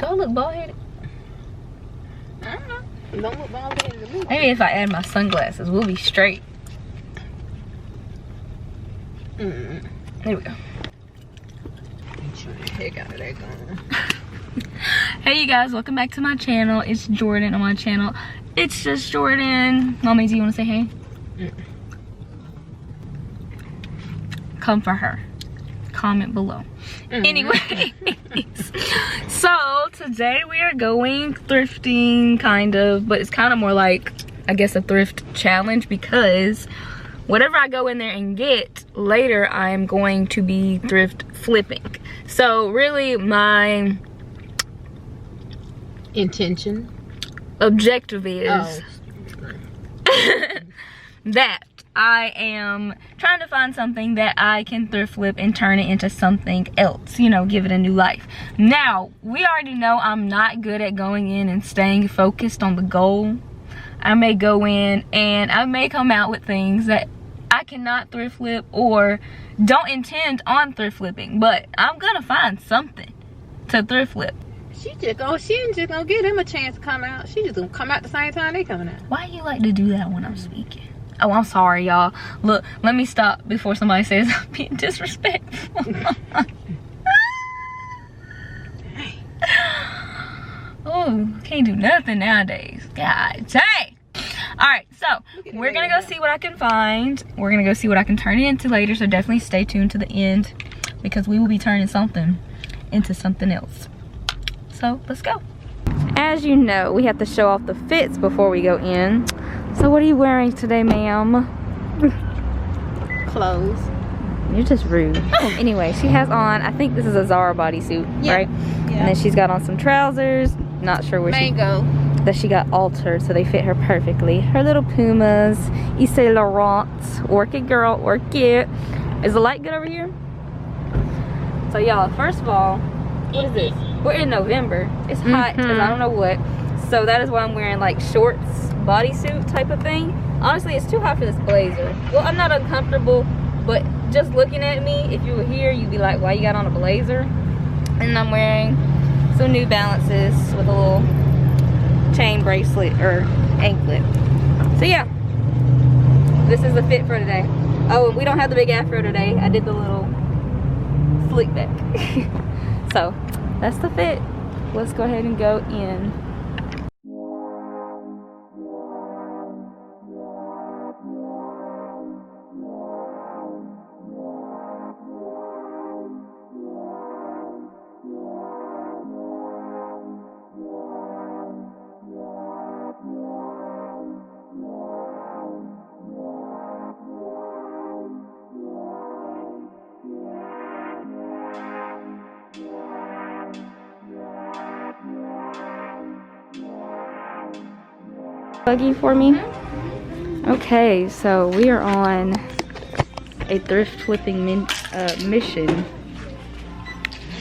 Do I look bald-headed? I don't know. Don't look bald-headed to me. Maybe if I add my sunglasses, we'll be straight. There we go. Make sure the heck out of that gun. Hey you guys, welcome back to my channel. It's Jordan on my channel. It's just Jordan. Mommy, do you want to say hey? Come for her. Comment below. Anyways, so today we are going thrifting, kind of, but it's kind of more like, I guess, a thrift challenge, because whatever I go in there and get later, I'm going to be thrift flipping. So really my objective is that I am trying to find something that I can thrift flip and turn it into something else, you know, give it a new life. Now, we already know I'm not good at going in and staying focused on the goal. I may go in and I may come out with things that I cannot thrift flip or don't intend on thrift flipping, but I'm gonna find something to thrift flip. She ain't just gonna give them a chance to come out. She just gonna come out the same time they coming out. Why do you like to do that when I'm speaking? Oh, I'm sorry, y'all. Look, let me stop before somebody says I'm being disrespectful. Oh, can't do nothing nowadays. God dang. Alright, so we're gonna go see what I can find. We're gonna go see what I can turn it into later, so definitely stay tuned to the end, because we will be turning something into something else. So let's go. As you know, we have to show off the fits before we go in. So what are you wearing today, ma'am? Clothes. You're just rude. Anyway, she has on, I think this is a Zara bodysuit, right? Yeah. And then she's got on some trousers. Not sure where that she got altered, so they fit her perfectly. Her little Pumas, Yves Saint Laurent. Work it, girl, work it. Is the light good over here? So y'all, first of all, what is this? We're in November. It's hot as I don't know what. So that is why I'm wearing like shorts, bodysuit type of thing. Honestly, it's too hot for this blazer. Well, I'm not uncomfortable, but just looking at me, if you were here, you'd be like, why you got on a blazer? And I'm wearing some New Balances with a little chain bracelet or anklet. So yeah, this is the fit for today. Oh, and we don't have the big afro today. I did the little slick back. So that's the fit. Let's go ahead and go in. Buggy for me. Okay, so we are on a thrift flipping mission.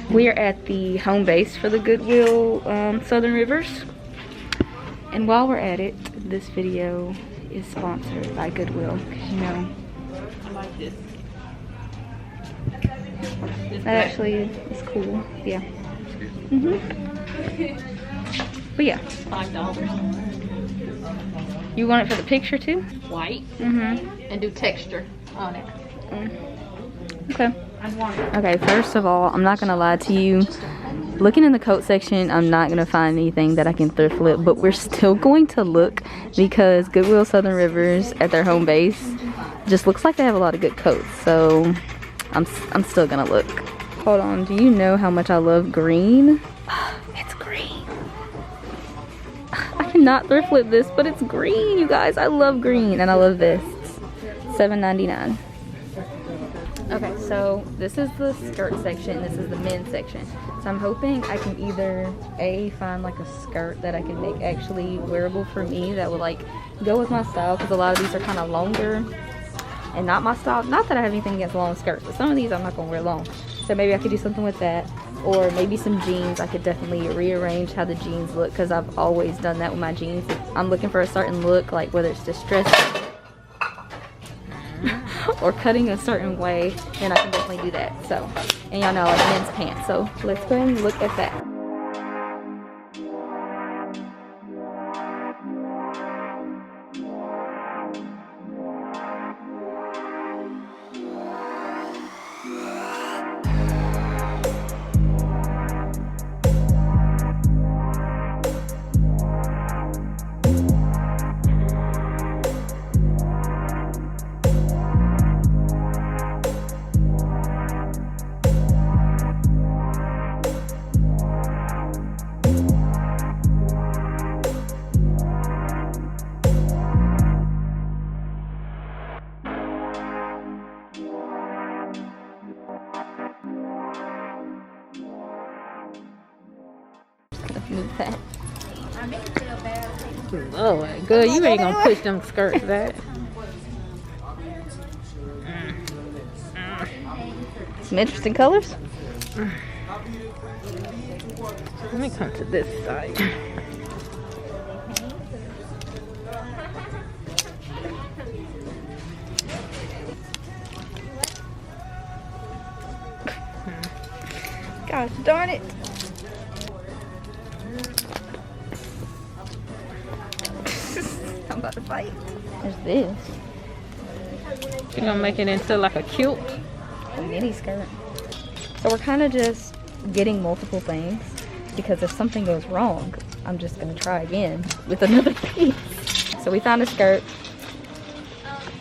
We are at the home base for the Goodwill Southern Rivers, and while we're at it, this video is sponsored by Goodwill, because you know I like this. that actually is cool. Yeah. But yeah, $5. you want it for the picture too? White. And do texture on it. Okay. Okay, first of all, I'm not gonna lie to you. Looking in the coat section, I'm not gonna find anything that I can thrift flip, but we're still going to look, because Goodwill Southern Rivers at their home base just looks like they have a lot of good coats. So I'm still gonna look. Hold on, do you know how much I love green? It's green. I cannot thrift flip this, but it's green, you guys. I love green, and I love this. $7.99. Okay, so this is the skirt section, this is the men's section. So I'm hoping I can either find like a skirt that I can make actually wearable for me that would like go with my style, because a lot of these are kind of longer and not my style. Not that I have anything against long skirts, but some of these I'm not gonna wear long. So maybe I could do something with that, or maybe some jeans. I could definitely rearrange how the jeans look, because I've always done that with my jeans. If I'm looking for a certain look, like whether it's distressed or cutting a certain way, then I can definitely do that. So, and y'all know I like men's pants, so let's go ahead and look at that. Knee pad. Oh, good. You ain't gonna push them skirts back. Some interesting colors. Let me come to this side. Gosh darn it. I'm about to fight. There's this. You're gonna make it into like a kilt. A mini skirt. So we're kind of just getting multiple things because if something goes wrong, I'm just gonna try again with another piece. So we found a skirt.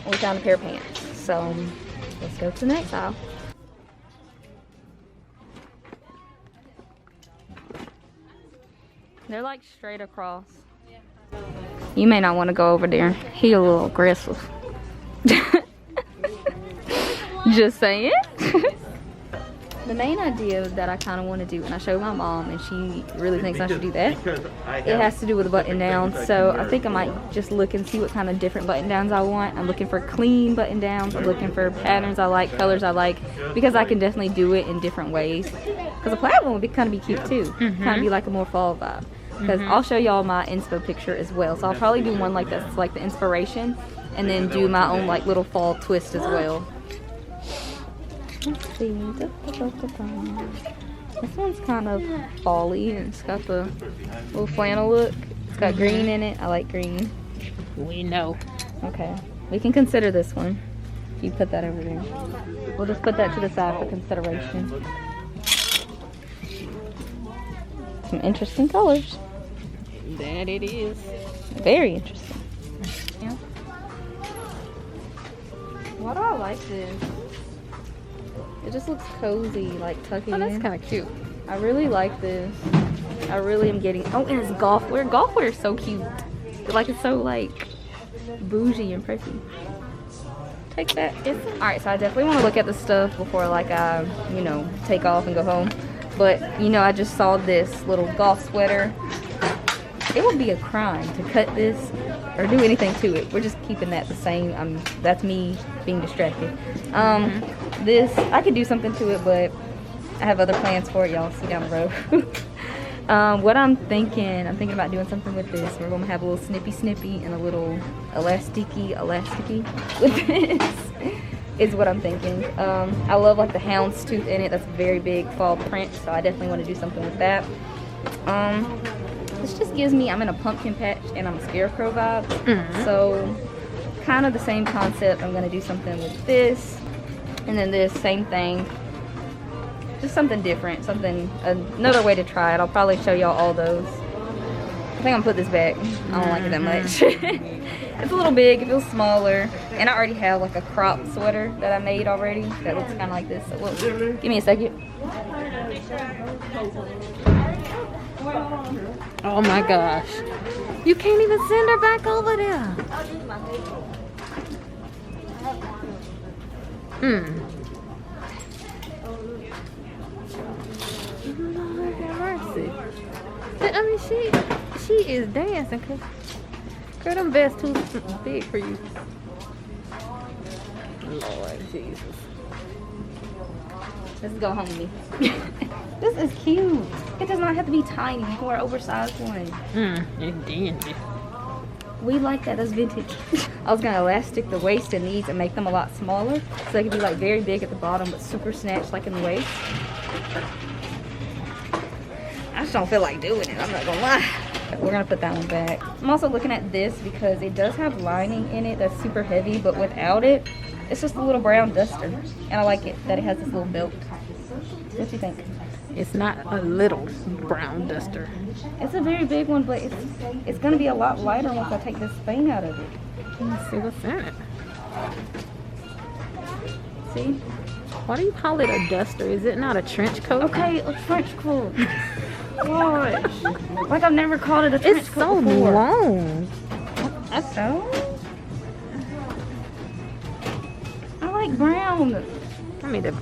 We found a pair of pants. So let's go to the next aisle. They're like straight across. You may not want to go over there. He a little aggressive. Just saying. The main idea that I kind of want to do, and I showed my mom, and she really thinks I should do that. It has to do with the button downs. So I think I might just look and see what kind of different button downs I want. I'm looking for clean button downs. I'm looking for patterns I like, colors I like, because I can definitely do it in different ways. Because a plaid one would kind of be cute too. Kind of be like a more fall vibe. Because I'll show y'all my inspo picture as well. So I'll probably do one like that's like the inspiration, and then do my own like little fall twist as well. Let's see. This one's kind of fall-y, and it's got the little flannel look. It's got green in it. I like green. We know. Okay. We can consider this one. If you put that over there. We'll just put that to the side for consideration. Some interesting colors. That it is. Very interesting. Yeah. Why do I like this? It just looks cozy, like tucking in. Oh, that's kind of cute. I really like this. I really am getting. Oh, and it's golf wear. Golf wear is so cute. Like it's so like bougie and pretty. Take that. All right, so I definitely want to look at the stuff before like I, you know, take off and go home. But you know, I just saw this little golf sweater. It would be a crime to cut this or do anything to it. We're just keeping that the same. That's me being distracted. This, I could do something to it, but I have other plans for it. Y'all see down the road. What I'm thinking about doing something with this. We're gonna have a little snippy and a little elasticy with this. Is what I'm thinking. I love like the houndstooth in it. That's a very big fall print, so I definitely want to do something with that. This just gives me, I'm in a pumpkin patch and I'm a scarecrow vibe. So kind of the same concept. I'm going to do something with this. And then this, same thing. Just something different. Another way to try it. I'll probably show y'all all those. I think I'm going to put this back. I don't like it that much. It's a little big. It feels smaller. And I already have like a crop sweater that I made already. That looks kind of like this. So look, give me a second. Oh my gosh. You can't even send her back over there. Lord have mercy. I mean, she is dancing. Girl, them vests too big for you. Lord Jesus. Let's go home with me. This is cute. It does not have to be tiny. You can wear an oversized one. It's dingy. We like that. That's vintage. I was gonna elastic the waist in these and make them a lot smaller, so they could be like very big at the bottom but super snatched like in the waist. I just don't feel like doing it. I'm not gonna lie. We're gonna put that one back. I'm also looking at this because it does have lining in it that's super heavy, but without it, it's just a little brown duster. And I like it that it has this little belt. What do you think? It's not a little brown duster. It's a very big one, but it's gonna be a lot lighter once I take this thing out of it. Let's see what's in it. See? Why do you call it a duster? Is it not a trench coat? Okay, a trench coat. Gosh. Like I've never called it a trench It's coat so before. long. So? I like brown. I mean, the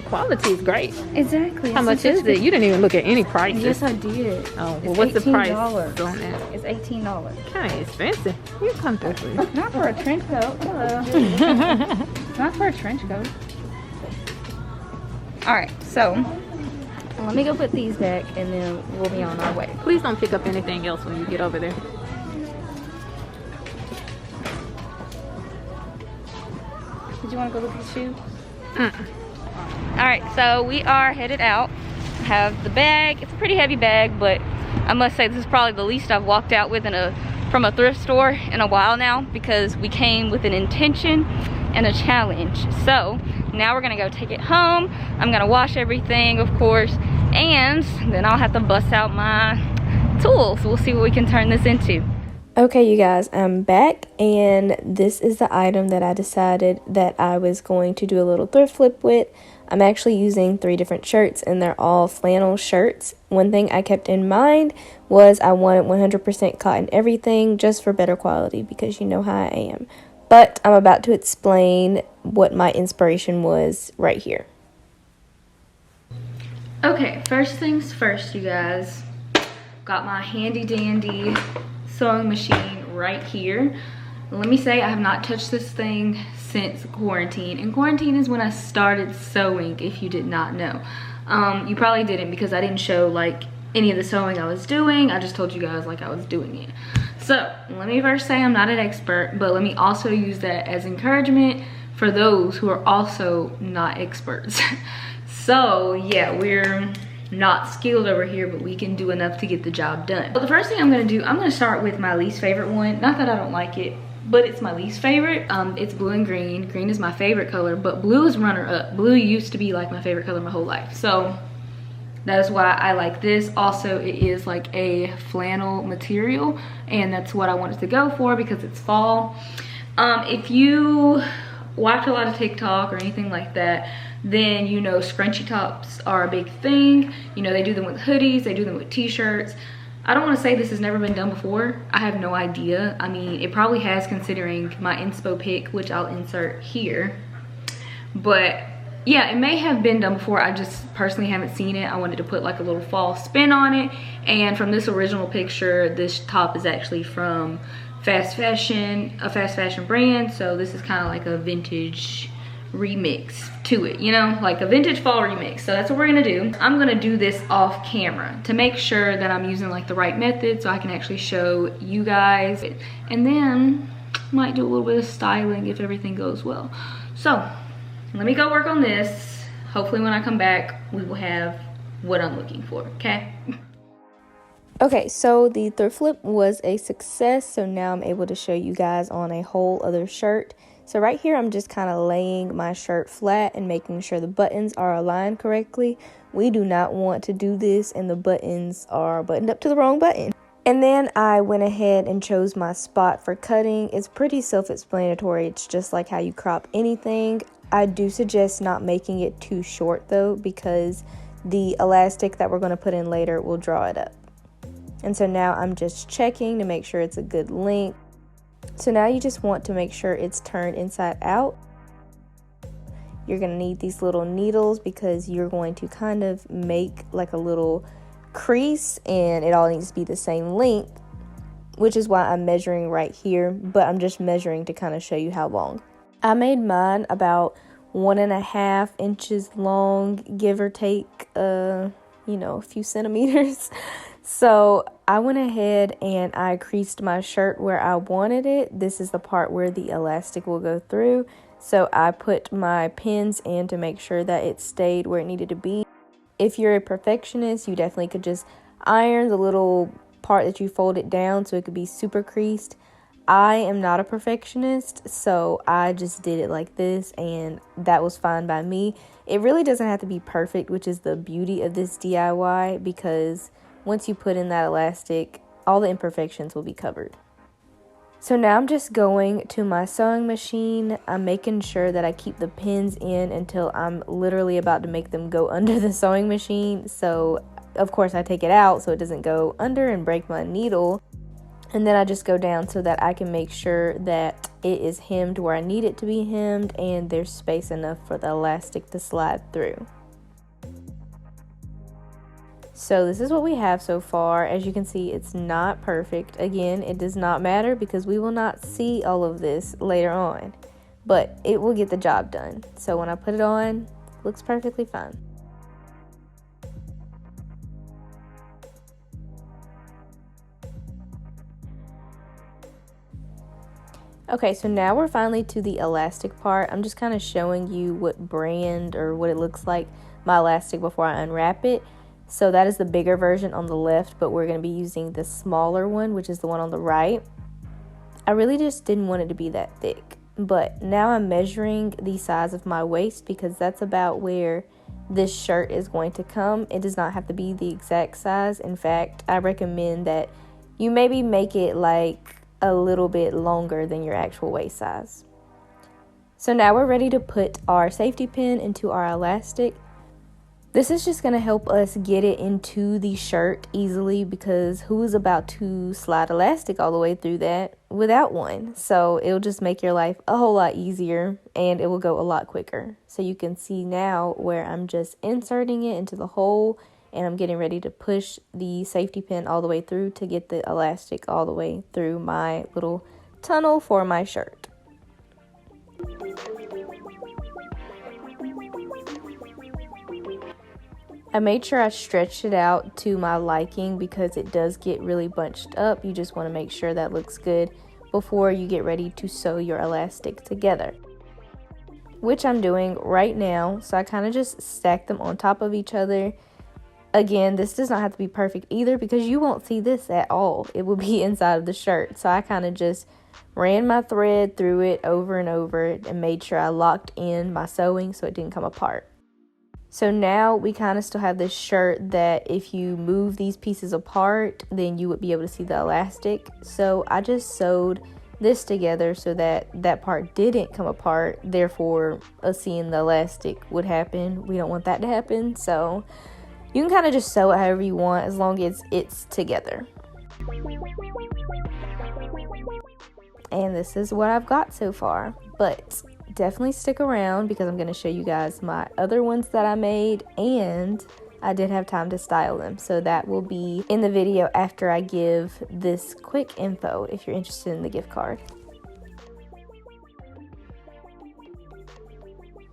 The quality is great. Exactly. How much is it? You didn't even look at any prices. Yes, I did. Oh, well, It's what's the price $18. on that? It's $18. Kind of expensive. You come through, please. Not for a trench coat. Hello. Not for a trench coat. Alright, so let me go put these back and then we'll be on our way. Please don't pick up anything else when you get over there. Did you want to go look at the shoe? Alright, so we are headed out. I have the bag. It's a pretty heavy bag, but I must say this is probably the least I've walked out with from a thrift store in a while now, because we came with an intention and a challenge. So now we're gonna go take it home. I'm gonna wash everything, of course, and then I'll have to bust out my tools. We'll see what we can turn this into. Okay, you guys, I'm back, and this is the item that I decided that I was going to do a little thrift flip with. I'm actually using 3 different shirts, and they're all flannel shirts. One thing I kept in mind was I wanted 100% cotton everything, just for better quality, because you know how I am. But I'm about to explain what my inspiration was right here. Okay, first things first, you guys. Got my handy dandy sewing machine right here. Let me say I have not touched this thing since quarantine. And quarantine is when I started sewing, if you did not know. You probably didn't, because I didn't show like any of the sewing I was doing. I just told you guys like I was doing it. So let me first say I'm not an expert, but let me also use that as encouragement for those who are also not experts. So yeah, we're not skilled over here, but we can do enough to get the job done. But the first thing I'm gonna do, I'm gonna start with my least favorite one. Not that I don't like it, but it's my least favorite. It's blue and green. Green is my favorite color, but blue is runner up. Blue used to be like my favorite color my whole life. So that is why I like this. Also, it is like a flannel material, and that's what I wanted to go for because it's fall. If you watch a lot of TikTok or anything like that, then you know scrunchy tops are a big thing. You know, they do them with hoodies, they do them with t-shirts. I don't want to say this has never been done before. I have no idea. I mean, it probably has, considering my inspo pic, which I'll insert here. But yeah, it may have been done before. I just personally haven't seen it. I wanted to put like a little fall spin on it. And from this original picture, this top is actually from fast fashion, a fast fashion brand. So this is kind of like a vintage remix to it, you know, like a vintage fall remix. So that's what we're gonna do. I'm gonna do this off camera to make sure that I'm using like the right method so I can actually show you guys, and then might do a little bit of styling if everything goes well. So let me go work on this. Hopefully when I come back we will have what I'm looking for. Okay. Okay, so the thrift flip was a success, so now I'm able to show you guys on a whole other shirt. So right here, I'm just kind of laying my shirt flat and making sure the buttons are aligned correctly. We do not want to do this and the buttons are buttoned up to the wrong button. And then I went ahead and chose my spot for cutting. It's pretty self-explanatory. It's just like how you crop anything. I do suggest not making it too short though, because the elastic that we're going to put in later will draw it up. And so now I'm just checking to make sure it's a good length. So now you just want to make sure it's turned inside out. You're going to need these little needles because you're going to kind of make like a little crease, and it all needs to be the same length, which is why I'm measuring right here, but I'm just measuring to kind of show you how long. I made mine about 1.5 inches long, give or take, you know, a few centimeters. So I went ahead and I creased my shirt where I wanted it. This is the part where the elastic will go through. So I put my pins in to make sure that it stayed where it needed to be. If you're a perfectionist, you definitely could just iron the little part that you fold it down so it could be super creased. I am not a perfectionist, so I just did it like this, and that was fine by me. It really doesn't have to be perfect, which is the beauty of this DIY, because once you put in that elastic, all the imperfections will be covered. So now I'm just going to my sewing machine. I'm making sure that I keep the pins in until I'm literally about to make them go under the sewing machine. So of course I take it out so it doesn't go under and break my needle. And then I just go down so that I can make sure that it is hemmed where I need it to be hemmed and there's space enough for the elastic to slide through. So this is what we have so far. As you can see, it's not perfect. Again, it does not matter because we will not see all of this later on, but it will get the job done. So when I put it on, it looks perfectly fine. Okay, so now we're finally to the elastic part. I'm just kind of showing you what brand or what it looks like, my elastic, before I unwrap it. So that is the bigger version on the left, but we're going to be using the smaller one, which is the one on the right. I really just didn't want it to be that thick, but now I'm measuring the size of my waist because that's about where this shirt is going to come. It does not have to be the exact size. In fact, I recommend that you maybe make it like a little bit longer than your actual waist size. So now we're ready to put our safety pin into our elastic. This is just going to help us get it into the shirt easily because who's about to slide elastic all the way through that without one? So it'll just make your life a whole lot easier and it will go a lot quicker. So you can see now where I'm just inserting it into the hole and I'm getting ready to push the safety pin all the way through to get the elastic all the way through my little tunnel for my shirt. I made sure I stretched it out to my liking because it does get really bunched up. You just want to make sure that looks good before you get ready to sew your elastic together, which I'm doing right now. So I kind of just stack them on top of each other. Again, this does not have to be perfect either because you won't see this at all. It will be inside of the shirt. So I kind of just ran my thread through it over and over and made sure I locked in my sewing so it didn't come apart. So now we kind of still have this shirt that if you move these pieces apart, then you would be able to see the elastic. So I just sewed this together so that that part didn't come apart. Therefore, us seeing the elastic would happen. We don't want that to happen. So you can kind of just sew it however you want as long as it's together. And this is what I've got so far. But definitely stick around because I'm going to show you guys my other ones that I made, and I did have time to style them. So that will be in the video after I give this quick info if you're interested in the gift card.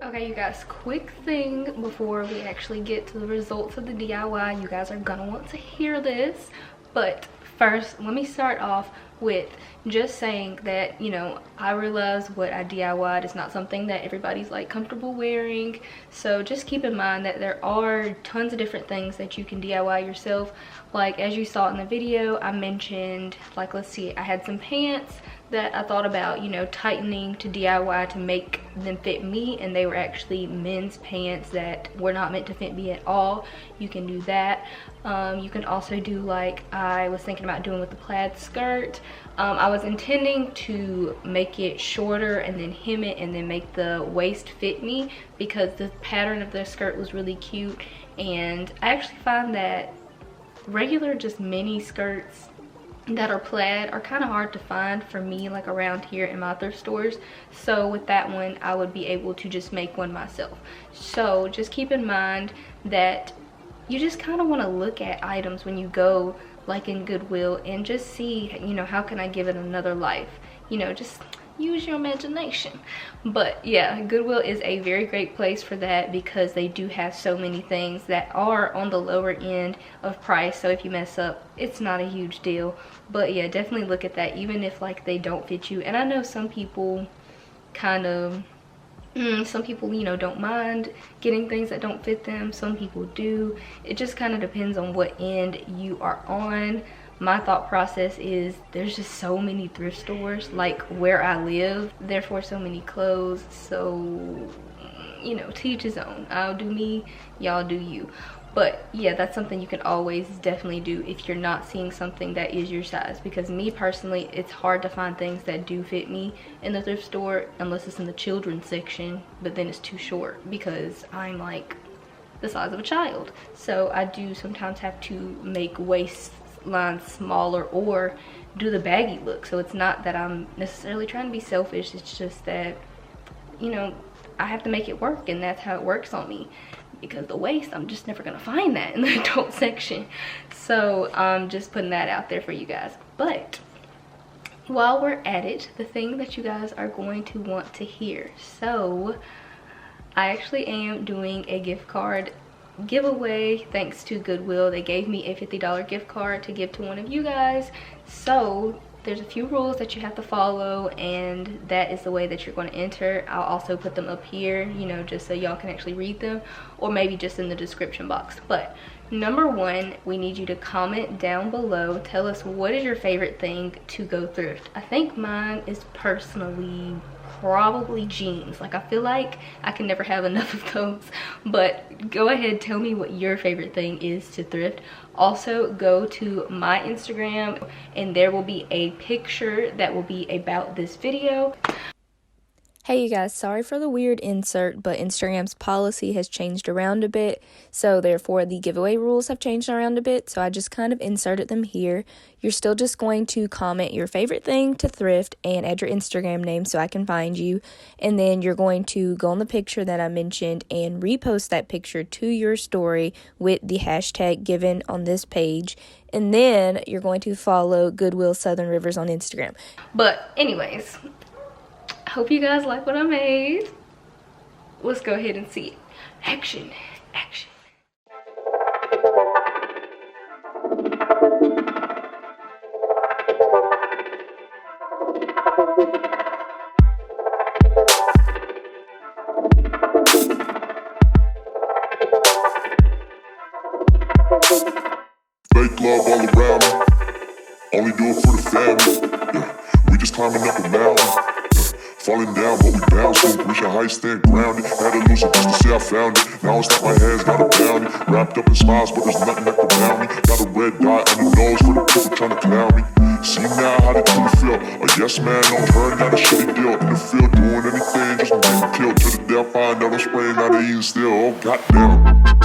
Okay, you guys, quick thing before we actually get to the results of the DIY. You guys are gonna want to hear this, but first let me start off with just saying that, you know, I realize what I DIY'd is not something that everybody's like comfortable wearing. So just keep in mind that there are tons of different things that you can DIY yourself. Like as you saw in the video, I mentioned, like, let's see, I had some pants that I thought about, you know, tightening to DIY to make them fit me, and they were actually men's pants that were not meant to fit me at all. You can do that. You can also do like I was thinking about doing with the plaid skirt. I was intending to make it shorter and then hem it and then make the waist fit me because the pattern of the skirt was really cute, and I actually find that regular just mini skirts that are plaid are kind of hard to find for me, like around here in my thrift stores. So with that one, I would be able to just make one myself. So just keep in mind that you just kind of want to look at items when you go like in Goodwill and just see, you know, how can I give it another life? You know, just use your imagination. But yeah, Goodwill is a very great place for that because they do have so many things that are on the lower end of price. So if you mess up, it's not a huge deal. But yeah, definitely look at that, even if like they don't fit you. And I know some people kind of, some people, you know, don't mind getting things that don't fit them. Some people do. It just kind of depends on what end you are on. My thought process is there's just so many thrift stores like where I live, therefore so many clothes. So, you know, to each his own. I'll do me, y'all do you. But yeah, that's something you can always definitely do if you're not seeing something that is your size. Because me personally, it's hard to find things that do fit me in the thrift store unless it's in the children's section, but then it's too short because I'm like the size of a child. So I do sometimes have to make waists line smaller or do the baggy look. So it's not that I'm necessarily trying to be selfish, it's just that, you know, I have to make it work, and that's how it works on me. Because the waist, I'm just never gonna find that in the adult section. So I'm just putting that out there for you guys. But while we're at it, the thing that you guys are going to want to hear. So I actually am doing a gift card giveaway thanks to Goodwill. They gave me a $50 gift card to give to one of you guys. So there's a few rules that you have to follow, and that is the way that you're going to enter. I'll also put them up here, you know, just so y'all can actually read them, or maybe just in the description box. But number one, we need you to comment down below. Tell us, what is your favorite thing to go thrift? I think mine is personally probably jeans. Like, I feel like I can never have enough of those. But go ahead, tell me what your favorite thing is to thrift. Also, go to my Instagram and there will be a picture that will be about this video. Hey you guys, sorry for the weird insert, but Instagram's policy has changed around a bit, so therefore the giveaway rules have changed around a bit, so I just kind of inserted them here. You're still just going to comment your favorite thing to thrift and add your Instagram name so I can find you, and then you're going to go on the picture that I mentioned and repost that picture to your story with the hashtag given on this page, and then you're going to follow Goodwill Southern Rivers on Instagram. But anyways, I hope you guys like what I made. Let's go ahead and see it. Action, action. Fake love all around me. Only do it for the family. Yeah. We just climbing up a mountain. Falling down, but we bouncing. Wish I high stand grounded. Had to lose it just to say I found it. Now it's not my hands, got a bounty. Wrapped up in smiles, but there's nothing that can bound me. Got a red dot on the nose for the people trying to clown me. See now how they truly feel. A yes man on turn, not a shitty deal. In the field, doing anything just to get killed. To the death, find out I'm spraying out of eating still. Oh goddamn.